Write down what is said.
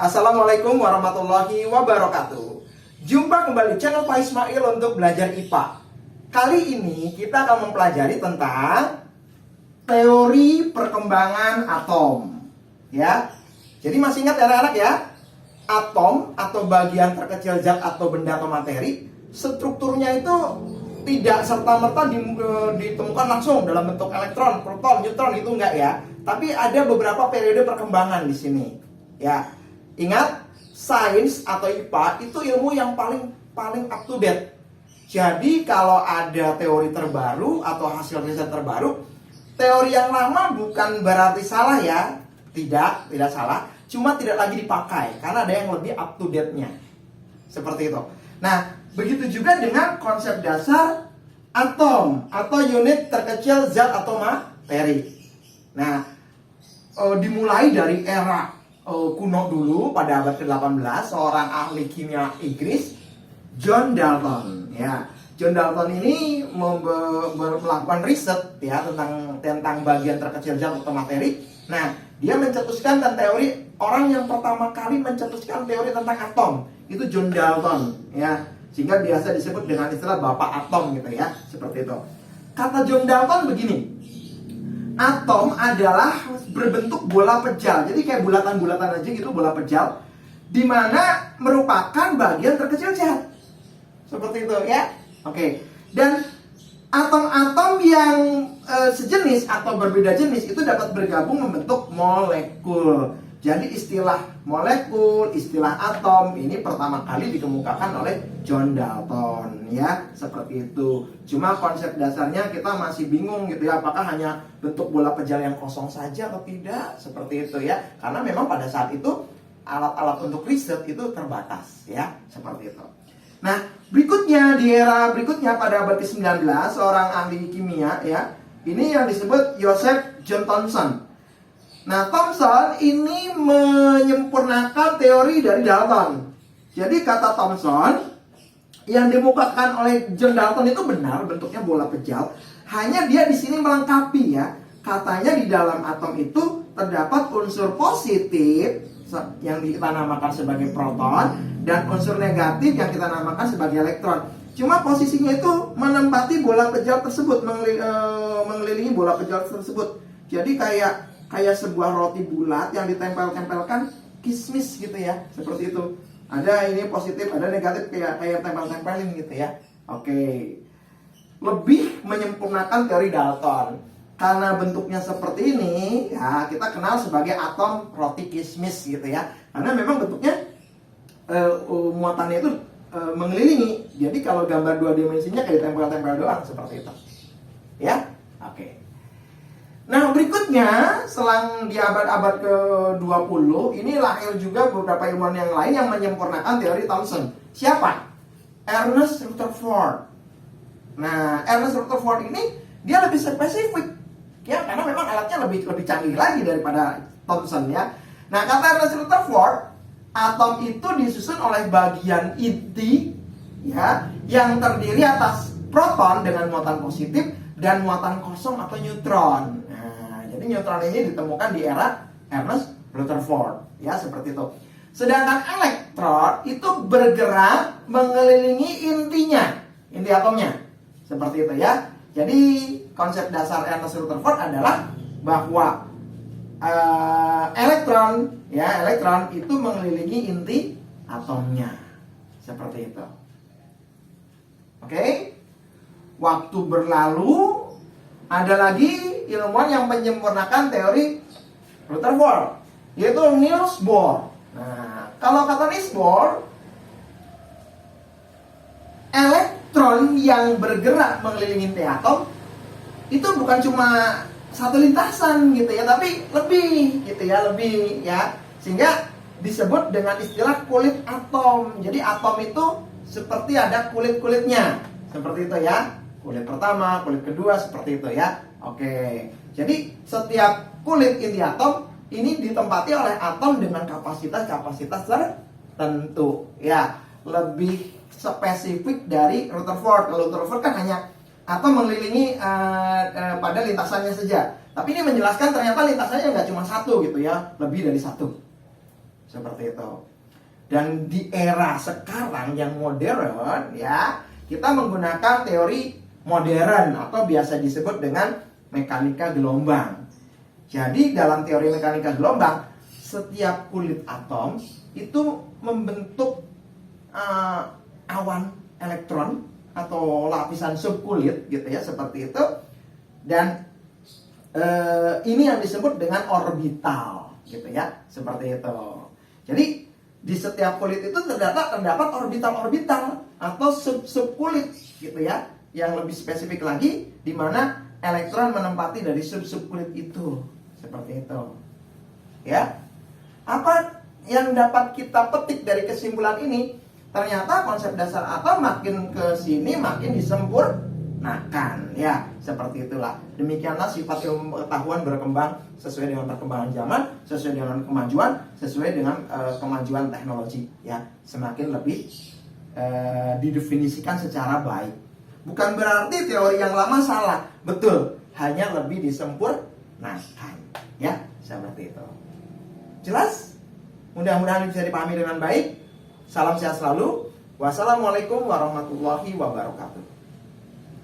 Assalamualaikum warahmatullahi wabarakatuh. Jumpa kembali channel Pak Ismail untuk belajar IPA. Kali ini kita akan mempelajari tentang teori perkembangan atom. Ya, jadi masih ingat anak-anak ya? Atom atau bagian terkecil zat atau benda atau materi, strukturnya itu tidak serta-merta ditemukan langsung dalam bentuk elektron, proton, neutron, itu enggak ya. Tapi ada beberapa periode perkembangan di sini. Ya, ingat, sains atau IPA itu ilmu yang paling up to date. Jadi kalau ada teori terbaru atau hasil riset terbaru, teori yang lama bukan berarti salah ya. Tidak salah, cuma tidak lagi dipakai karena ada yang lebih up to date-nya. Seperti itu. Nah, begitu juga dengan konsep dasar atom atau unit terkecil zat atau materi. Nah, dimulai dari era kuno dulu pada abad ke-18, seorang ahli kimia Inggris, John Dalton. Ya, John Dalton ini melakukan riset ya tentang bagian terkecil zat atau materi. Nah, dia mencetuskan teori, orang yang pertama kali mencetuskan teori tentang atom itu John Dalton ya, sehingga biasa disebut dengan istilah bapak atom gitu ya, seperti itu. Kata John Dalton begini, atom adalah berbentuk bola pejal. Jadi kayak bulatan-bulatan aja gitu, bola pejal, dimana merupakan bagian terkecil zat. Seperti itu ya. Oke. Dan atom-atom yang sejenis atau berbeda jenis itu dapat bergabung membentuk molekul. Jadi istilah molekul, istilah atom ini pertama kali dikemukakan oleh John Dalton ya, seperti itu. Cuma konsep dasarnya kita masih bingung gitu ya, apakah hanya bentuk bola pejal yang kosong saja atau tidak, seperti itu ya. Karena memang pada saat itu alat-alat untuk riset itu terbatas ya, seperti itu. Nah, berikutnya di era berikutnya pada abad ke-19, seorang ahli kimia ya, ini yang disebut Joseph John Thomson. Nah, Thomson ini menyempurnakan teori dari Dalton. Jadi kata Thomson, yang dimukakan oleh John Dalton itu benar, bentuknya bola pejal. Hanya dia di sini melengkapi ya. Katanya di dalam atom itu terdapat unsur positif yang kita namakan sebagai proton dan unsur negatif yang kita namakan sebagai elektron. Cuma posisinya itu menempati bola pejal tersebut, mengelilingi bola pejal tersebut. Jadi kayak sebuah roti bulat yang ditempel-tempelkan kismis gitu ya, seperti itu. Ada ini positif, ada negatif, kayak tempel-tempelin gitu ya. Oke. Lebih menyempurnakan teori Dalton. Karena bentuknya seperti ini, ya kita kenal sebagai atom roti kismis gitu ya. Karena memang bentuknya muatannya itu mengelilingi. Jadi kalau gambar dua dimensinya kayak tempel-tempel doang, seperti itu. Ya? Oke. Nah, berikutnya selang di abad-abad ke-20 ini lahir juga beberapa ilmuwan yang lain yang menyempurnakan teori Thomson. Siapa? Ernest Rutherford. Nah, Ernest Rutherford ini dia lebih spesifik ya, karena memang alatnya lebih canggih lagi daripada Thomson ya. Nah, kata Ernest Rutherford, atom itu disusun oleh bagian inti ya, yang terdiri atas proton dengan muatan positif dan muatan kosong atau neutron. Jadi neutron ini ditemukan di era Ernest Rutherford ya, seperti itu. Sedangkan elektron itu bergerak mengelilingi intinya, inti atomnya, seperti itu ya. Jadi konsep dasar Ernest Rutherford adalah bahwa elektron itu mengelilingi inti atomnya, seperti itu. Oke. Waktu berlalu, ada lagi ilmuwan yang menyempurnakan teori Rutherford, yaitu Niels Bohr. Nah, kalau kata Niels Bohr, elektron yang bergerak mengelilingi inti atom itu bukan cuma satu lintasan gitu ya, tapi lebih gitu ya, lebih ya. Sehingga disebut dengan istilah kulit atom. Jadi atom itu seperti ada kulit-kulitnya, seperti itu ya. Kulit pertama, kulit kedua, seperti itu ya. Oke. Jadi setiap kulit inti atom ini ditempati oleh atom dengan kapasitas tertentu ya. Lebih spesifik dari Rutherford. Kalau Rutherford kan hanya atom mengelilingi pada lintasannya saja. Tapi ini menjelaskan ternyata lintasannya nggak cuma satu gitu ya, lebih dari satu. seperti itu. Dan di era sekarang yang modern ya, kita menggunakan teori modern atau biasa disebut dengan mekanika gelombang. Jadi dalam teori mekanika gelombang, setiap kulit atom itu membentuk awan elektron atau lapisan subkulit gitu ya, seperti itu. Dan ini yang disebut dengan orbital gitu ya, seperti itu. Jadi di setiap kulit itu terdapat orbital-orbital atau sub-subkulit gitu ya, yang lebih spesifik lagi di mana elektron menempati dari sub-subkulit itu, seperti itu. Ya. Apa yang dapat kita petik dari kesimpulan ini? Ternyata konsep dasar atom makin ke sini makin disempurnakan ya, seperti itulah. Demikianlah sifat ilmu pengetahuan berkembang sesuai dengan perkembangan zaman, sesuai dengan kemajuan, sesuai dengan kemajuan teknologi ya, semakin lebih didefinisikan secara baik. Bukan berarti teori yang lama salah, betul, hanya lebih disempurnakan ya, seperti itu. Jelas? Mudah-mudahan bisa dipahami dengan baik. Salam sehat selalu. Wassalamualaikum warahmatullahi wabarakatuh.